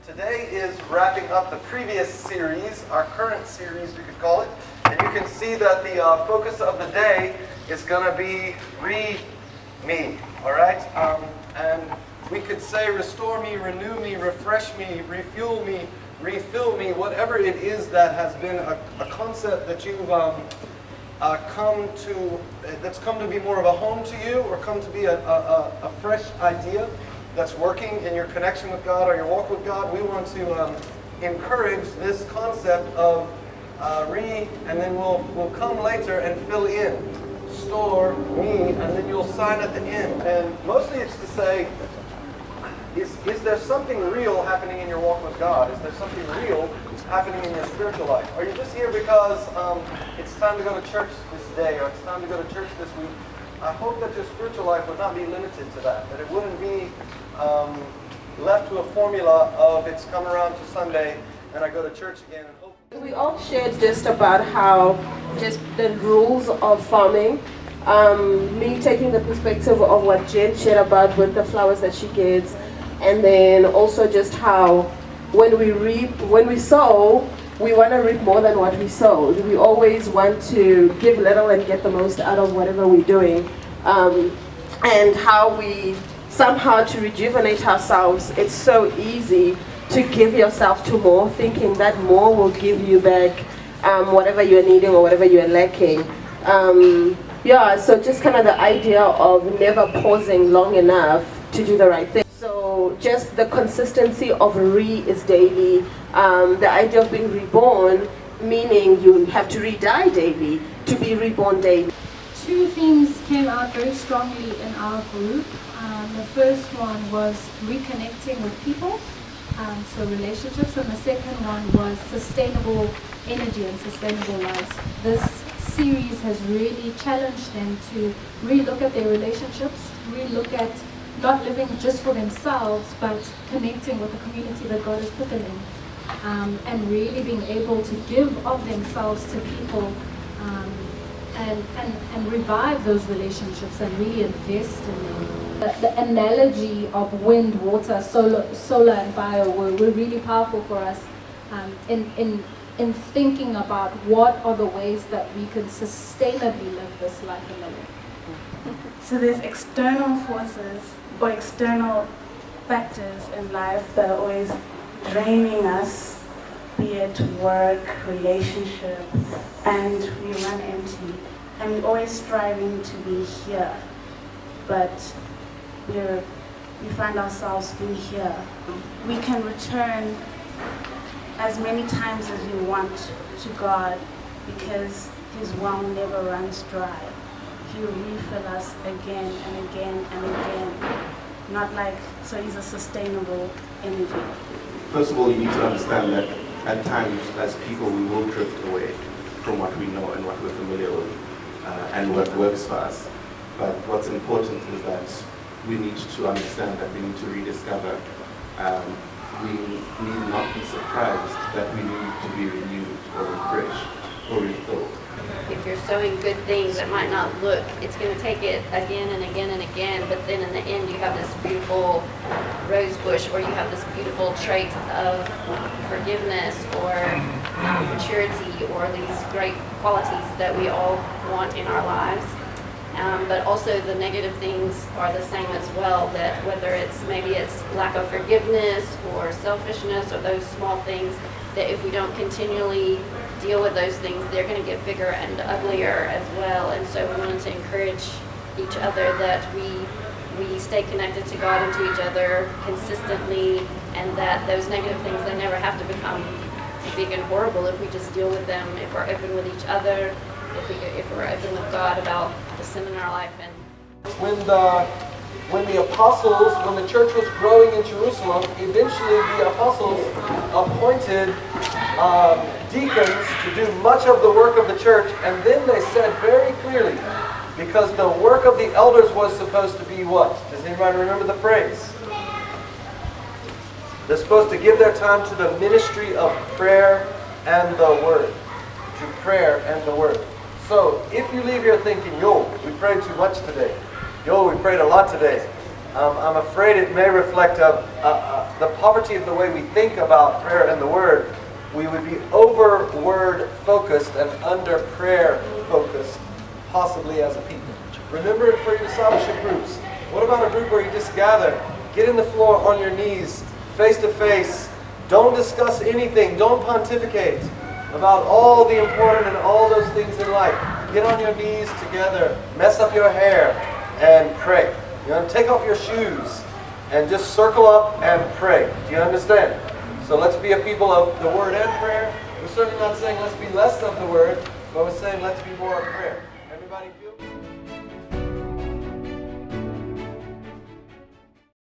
Today is wrapping up the previous series, our current series you could call it, and you can see that the focus of the day is going to be me, all right? And we could say restore me, renew me, refresh me, refuel me, refill me, whatever it is that has been a concept that you've that's come to be more of a home to you, or come to be a fresh idea that's working in your connection with God or your walk with God. We want to encourage this concept of and then we'll come later and fill in. Store me, and then you'll sign at the end. And mostly it's to say, is there something real happening in your walk with God? Is there something real happening in your spiritual life? Are you just here because it's time to go to church this day, or it's time to go to church this week? I hope that your spiritual life would not be limited to that it wouldn't be left to a formula of it's come around to Sunday and I go to church again. And hope. We all shared just about how just the rules of farming. Me taking the perspective of what Jen shared about with the flowers that she gets, and then also just how when we sow, we want to reap more than what we sowed. We always want to give little and get the most out of whatever we're doing, and how we somehow to rejuvenate ourselves. It's so easy to give yourself to more, thinking that more will give you back whatever you're needing or whatever you're lacking. So just kind of the idea of never pausing long enough to do the right thing. So just the consistency of is daily. The idea of being reborn, meaning you have to die daily to be reborn daily. Two themes came out very strongly in our group. The first one was reconnecting with people, so relationships, and the second one was sustainable energy and sustainable lives. This series has really challenged them to relook at their relationships, relook at not living just for themselves, but connecting with the community that God has put them in, and really being able to give of themselves to people, and revive those relationships and really invest in them. The analogy of wind, water, solar and fire were really powerful for us in thinking about what are the ways that we can sustainably live this life in the world. So there's external forces or external factors in life that are always draining us, be it work, relationship, and we run empty. And we're always striving to be here, but we find ourselves being here. We can return as many times as we want to God, because His well never runs dry. He will refill us again and again and again. Not like, so He's a sustainable energy. First of all, you need to understand that at times, as people, we will drift away from what we know and what we're familiar with, and what works for us. But what's important is that we need to understand that we need to rediscover. We need not be surprised that we need to be renewed or refreshed or refilled. If you're sowing good things, it might not look, it's going to take it again and again and again, but then in the end you have this beautiful rose bush, or you have this beautiful trait of forgiveness or maturity, or these great qualities that we all want in our lives. But also the negative things are the same as well, that whether maybe it's lack of forgiveness or selfishness or those small things, that if we don't continually deal with those things, they're going to get bigger and uglier as well. And so we wanted to encourage each other that we stay connected to God and to each other consistently, and that those negative things, they never have to become big and horrible if we just deal with them, if we're open with each other, if we're open with God about the sin in our life. And when the church was growing in Jerusalem, eventually the apostles appointed deacons to do much of the work of the church, and then they said very clearly, because the work of the elders was supposed to be what? Does anybody remember the phrase? They're supposed to give their time to the ministry of prayer and the word. To prayer and the word. So, if you leave here thinking, we prayed too much today. We prayed a lot today. I'm afraid it may reflect a the poverty of the way we think about prayer and the Word, we would be over Word focused and under prayer focused, possibly as a people. Remember it for your discipleship groups. What about a group where you just gather, get in the floor on your knees, face to face, don't discuss anything, don't pontificate about all the important and all those things in life. Get on your knees together, mess up your hair, and pray. You know, take off your shoes and just circle up and pray. Do you understand? So let's be a people of the Word and prayer. We're certainly not saying let's be less of the Word, but we're saying let's be more of prayer. Everybody feel?